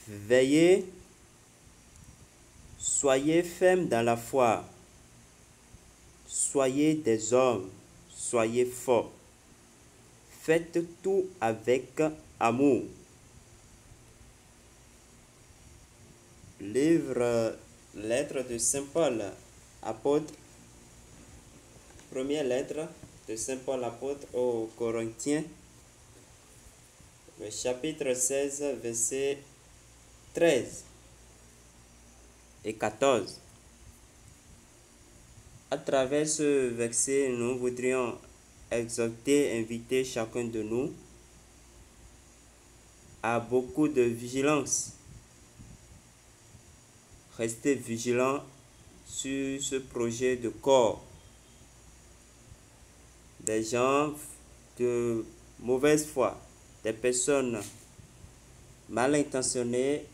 Veillez, soyez fermes dans la foi, soyez des hommes, soyez forts. Faites tout avec amour. Livre, lettre de Saint Paul, apôtre, première lettre de Saint Paul, apôtre aux Corinthiens, le chapitre 16, versets 13 et 14. À travers ce verset, nous voudrions exhorter, inviter chacun de nous à beaucoup de vigilance. Restez vigilants sur ce projet de corps. Des gens de mauvaise foi, des personnes mal intentionnées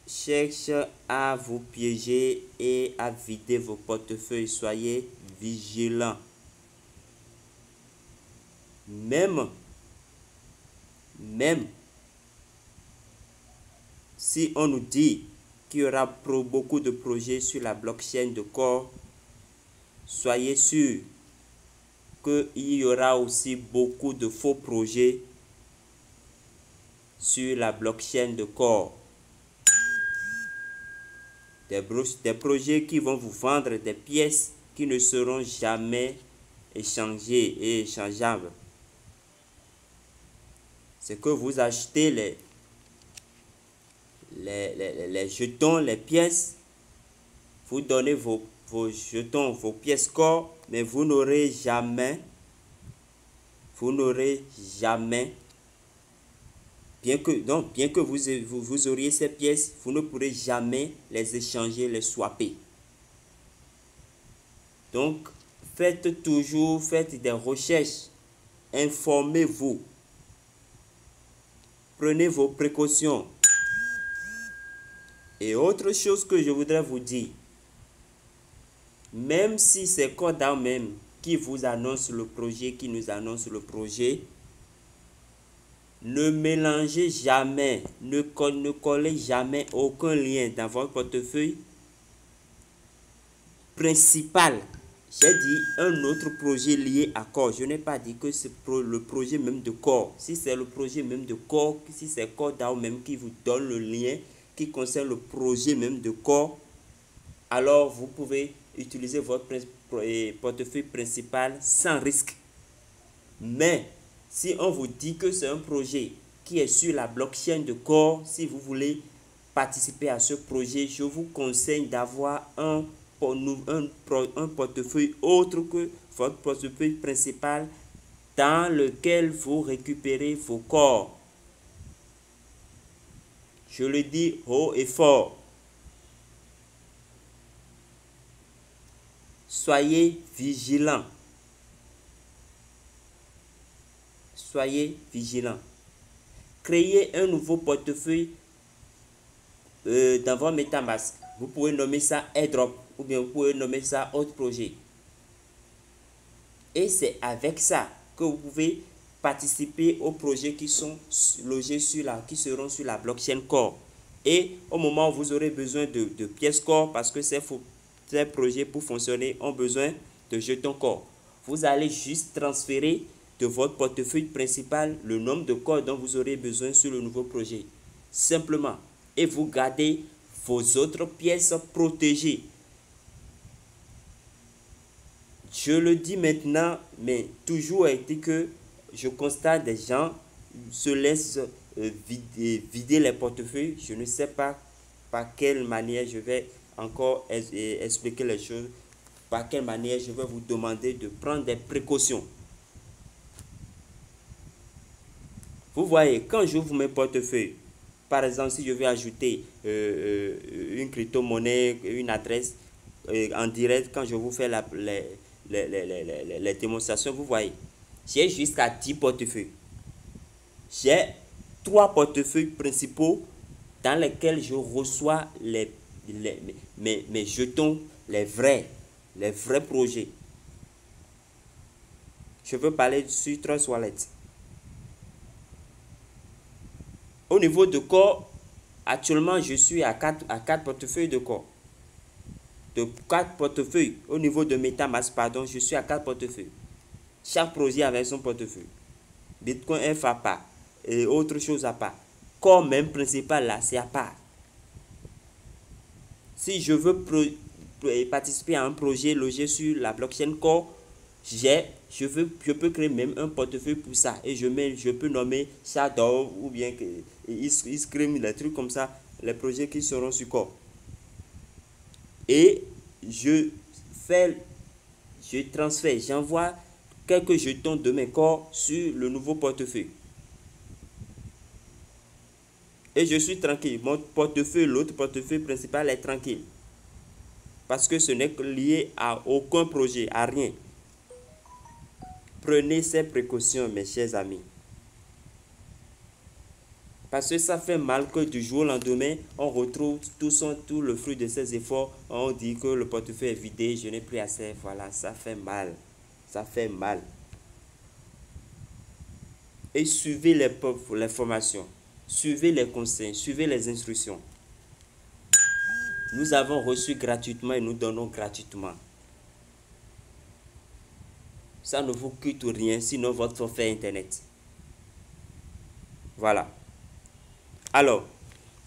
cherchent à vous piéger et à vider vos portefeuilles. Soyez vigilants. Même si on nous dit qu'il y aura beaucoup de projets sur la blockchain de corps, soyez sûrs qu'il y aura aussi beaucoup de faux projets sur la blockchain de corps. Des projets qui vont vous vendre des pièces qui ne seront jamais échangées et échangeables. C'est que vous achetez les jetons, les pièces, vous donnez vos jetons, vos pièces corps, mais vous n'aurez jamais, bien que vous auriez ces pièces, vous ne pourrez jamais les échanger, les swapper. Donc, faites des recherches, informez-vous, prenez vos précautions. Et autre chose que je voudrais vous dire, même si c'est Coda même qui vous annonce le projet, qui nous annonce le projet, ne mélangez jamais, ne collez jamais aucun lien dans votre portefeuille principal. J'ai dit un autre projet lié à corps. Je n'ai pas dit que c'est le projet même de corps. Si c'est le projet même de corps, si c'est Coda même qui vous donne le lien qui concerne le projet même de corps, alors vous pouvez utiliser votre portefeuille principal sans risque. Mais si on vous dit que c'est un projet qui est sur la blockchain de corps, si vous voulez participer à ce projet, je vous conseille d'avoir un portefeuille autre que votre portefeuille principal dans lequel vous récupérez vos corps. Je le dis haut et fort. Soyez vigilants. Soyez vigilants. Créez un nouveau portefeuille dans votre MetaMask. Vous pouvez nommer ça AirDrop ou bien vous pouvez nommer ça autre projet. Et c'est avec ça que vous pouvez participer aux projets qui sont logés qui seront sur la blockchain Core. Et au moment où vous aurez besoin de pièces Core, parce que ces projets pour fonctionner ont besoin de jetons Core, vous allez juste transférer de votre portefeuille principal le nombre de corps dont vous aurez besoin sur le nouveau projet. Simplement. Et vous gardez vos autres pièces protégées. Je le dis maintenant, mais toujours a été que je constate des gens se laissent vider les portefeuilles. Je ne sais pas par quelle manière je vais encore expliquer les choses. Par quelle manière je vais vous demander de prendre des précautions. Vous voyez, quand j'ouvre mes portefeuilles, par exemple, si je vais ajouter une crypto-monnaie, une adresse en direct, quand je vous fais les démonstrations, vous voyez, j'ai jusqu'à 10 portefeuilles. J'ai 3 portefeuilles principaux dans lesquels je reçois mes jetons, les vrais projets. Je veux parler sur Trust Wallet. Au niveau de corps, Actuellement, je suis à 4 portefeuilles de corps. De 4 portefeuilles. Au niveau de MetaMask, pardon, je suis à 4 portefeuilles. Chaque projet avec son portefeuille. Bitcoin F à part. Et autre chose à part. Corps même principal là, c'est à part. Si je veux participer à un projet logé sur la blockchain Core, je peux créer même un portefeuille pour ça. Et je peux nommer Shadow ou bien Iskrim, des trucs comme ça, les projets qui seront sur Core. Et je transfère, j'envoie quelques jetons de mes corps sur le nouveau portefeuille. Et je suis tranquille. Mon portefeuille, l'autre portefeuille principal est tranquille. Parce que ce n'est lié à aucun projet, à rien. Prenez ces précautions, mes chers amis. Parce que ça fait mal que du jour au lendemain, on retrouve tout le fruit de ses efforts. On dit que le portefeuille est vidé, je n'ai plus assez. Voilà, ça fait mal. Ça fait mal. Et suivez les formations. Suivez les conseils. Suivez les instructions. Nous avons reçu gratuitement et nous donnons gratuitement. Ça ne vous coûte rien, sinon votre forfait Internet. Voilà. Alors,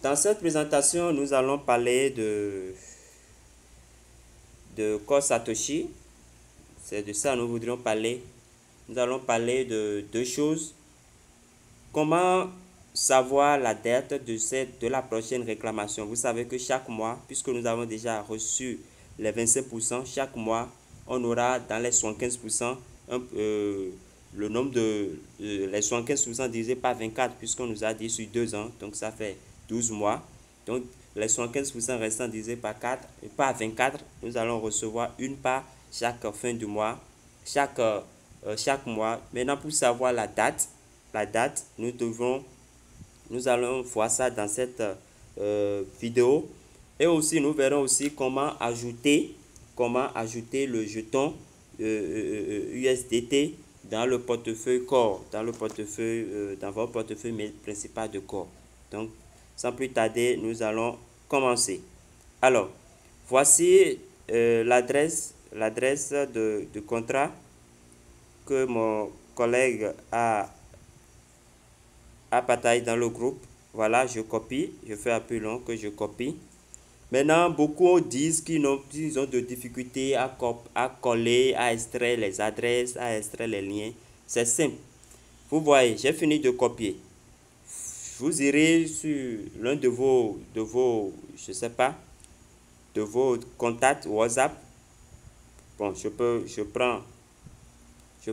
dans cette présentation, nous allons parler de Core Satoshi. C'est de ça que nous voudrions parler. Nous allons parler de deux choses. Comment savoir la date de la prochaine réclamation? Vous savez que chaque mois, puisque nous avons déjà reçu les 25%, chaque mois, on aura dans les 75% le nombre les 75% divisé par 24, puisqu'on nous a dit sur 2 ans, donc ça fait 12 mois. Donc les 75% restants divisé par 4, et par 24, nous allons recevoir une part chaque fin du mois, chaque mois. Maintenant, pour savoir la date, nous allons voir ça dans cette vidéo. Et aussi, nous verrons aussi comment ajouter le jeton USDT dans le portefeuille Core, dans votre portefeuille principal de Core. Donc, sans plus tarder, nous allons commencer. Alors, voici l'adresse de contrat que mon collègue a partagé dans le groupe. Voilà, je copie, je fais un peu long que je copie. Maintenant, beaucoup disent qu'ils ont de difficultés à coller, à extraire les adresses, à extraire les liens. C'est simple. Vous voyez, j'ai fini de copier. Vous irez sur l'un de vos, je sais pas, de vos contacts WhatsApp. Bon, je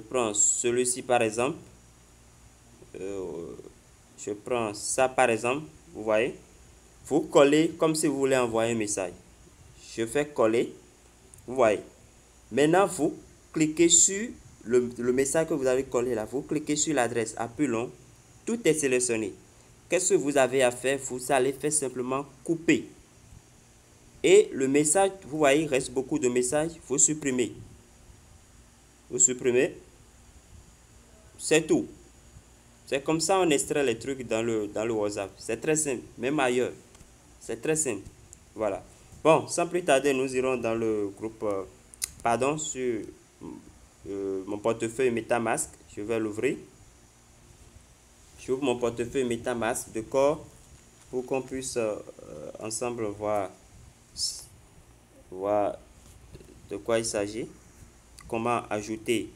prends celui-ci par exemple. Je prends ça par exemple, vous voyez. Vous collez comme si vous voulez envoyer un message. Je fais coller, vous voyez. Maintenant, vous cliquez sur le message que vous avez collé là. Vous cliquez sur l'adresse à plus long. Tout est sélectionné. Qu'est-ce que vous avez à faire? Vous allez faire simplement couper. Et le message, vous voyez, il reste beaucoup de messages. Vous supprimez. Vous supprimez. C'est tout. C'est comme ça on extrait les trucs dans le WhatsApp. C'est très simple, même ailleurs. C'est très simple. Voilà. Bon, sans plus tarder, nous irons dans le groupe, sur mon portefeuille MetaMask. Je vais l'ouvrir. J'ouvre mon portefeuille MetaMask de Core pour qu'on puisse ensemble voir de quoi il s'agit. Comment ajouter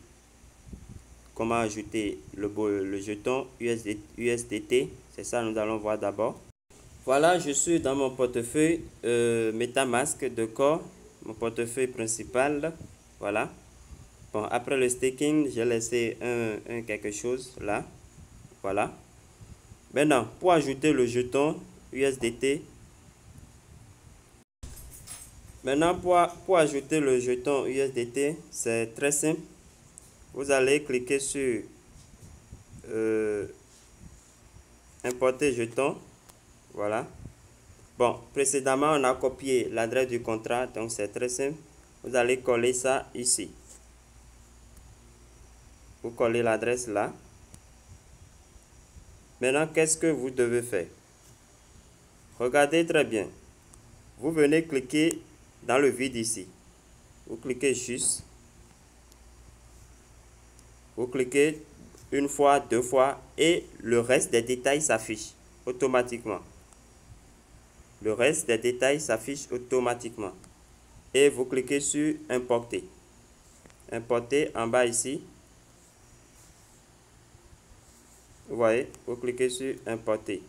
le jeton USDT. C'est ça nous allons voir d'abord. Voilà, je suis dans mon portefeuille MetaMask de Core, mon portefeuille principal. Voilà. Bon, après le staking, j'ai laissé un quelque chose là. Voilà. Maintenant, pour ajouter le jeton USDT, c'est très simple. Vous allez cliquer sur importer jeton. Voilà. Bon, précédemment, on a copié l'adresse du contrat, donc c'est très simple. Vous allez coller ça ici. Vous collez l'adresse là. Maintenant, qu'est-ce que vous devez faire? Regardez très bien. Vous venez cliquer dans le vide ici. Vous cliquez juste. Vous cliquez une fois, deux fois et le reste des détails s'affiche automatiquement. Le reste des détails s'affiche automatiquement. Et vous cliquez sur importer. Importer en bas ici. Vous voyez, vous cliquez sur importer.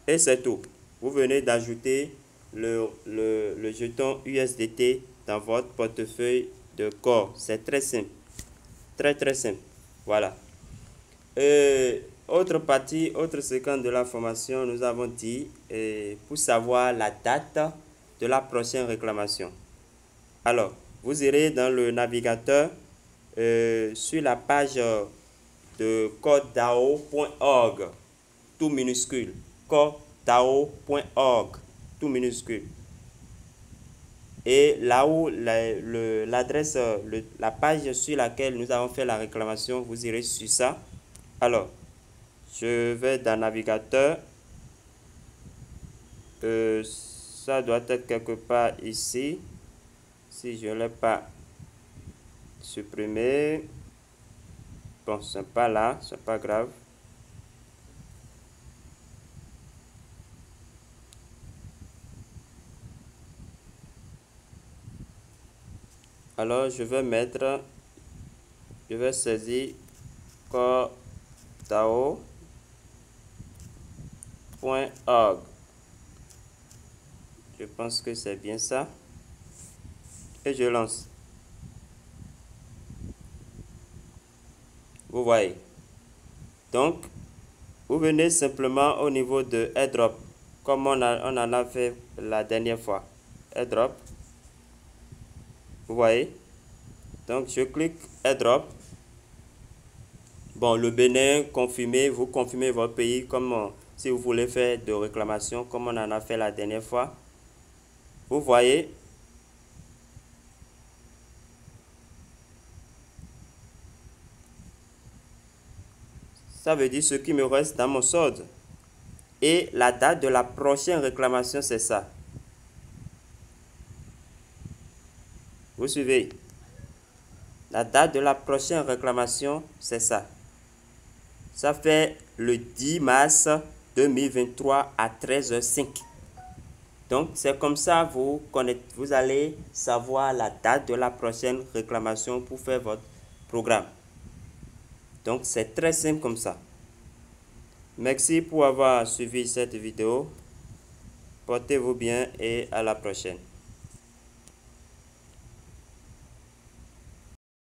Et c'est tout. Vous venez d'ajouter le jeton USDT dans votre portefeuille de Core. C'est très simple. Très simple. Voilà. Autre partie, autre séquence de la formation, nous avons dit pour savoir la date de la prochaine réclamation. Alors, vous irez dans le navigateur sur la page de coredao.org, tout minuscule. coredao.org, tout minuscule. Et là où l'adresse, la page sur laquelle nous avons fait la réclamation, vous irez sur ça. Alors, je vais dans navigateur. Ça doit être quelque part ici. Si je ne l'ai pas supprimé. Bon, c'est pas là, c'est pas grave. Alors, je vais saisir coredao.org. Je pense que c'est bien ça. Et je lance. Vous voyez. Donc, vous venez simplement au niveau de AirDrop, comme on en a fait la dernière fois. AirDrop. Vous voyez. Donc, je clique AirDrop. Bon, le Bénin, confirmez, vous confirmez votre pays comme si vous voulez faire de réclamation, comme on en a fait la dernière fois. Vous voyez. Ça veut dire ce qui me reste dans mon solde. Et la date de la prochaine réclamation, c'est ça. Vous suivez? La date de la prochaine réclamation, c'est ça. Ça fait le 10 mars 2023 à 13h05. Donc, c'est comme ça vous allez savoir la date de la prochaine réclamation pour faire votre programme. Donc, c'est très simple comme ça. Merci pour avoir suivi cette vidéo. Portez-vous bien et à la prochaine.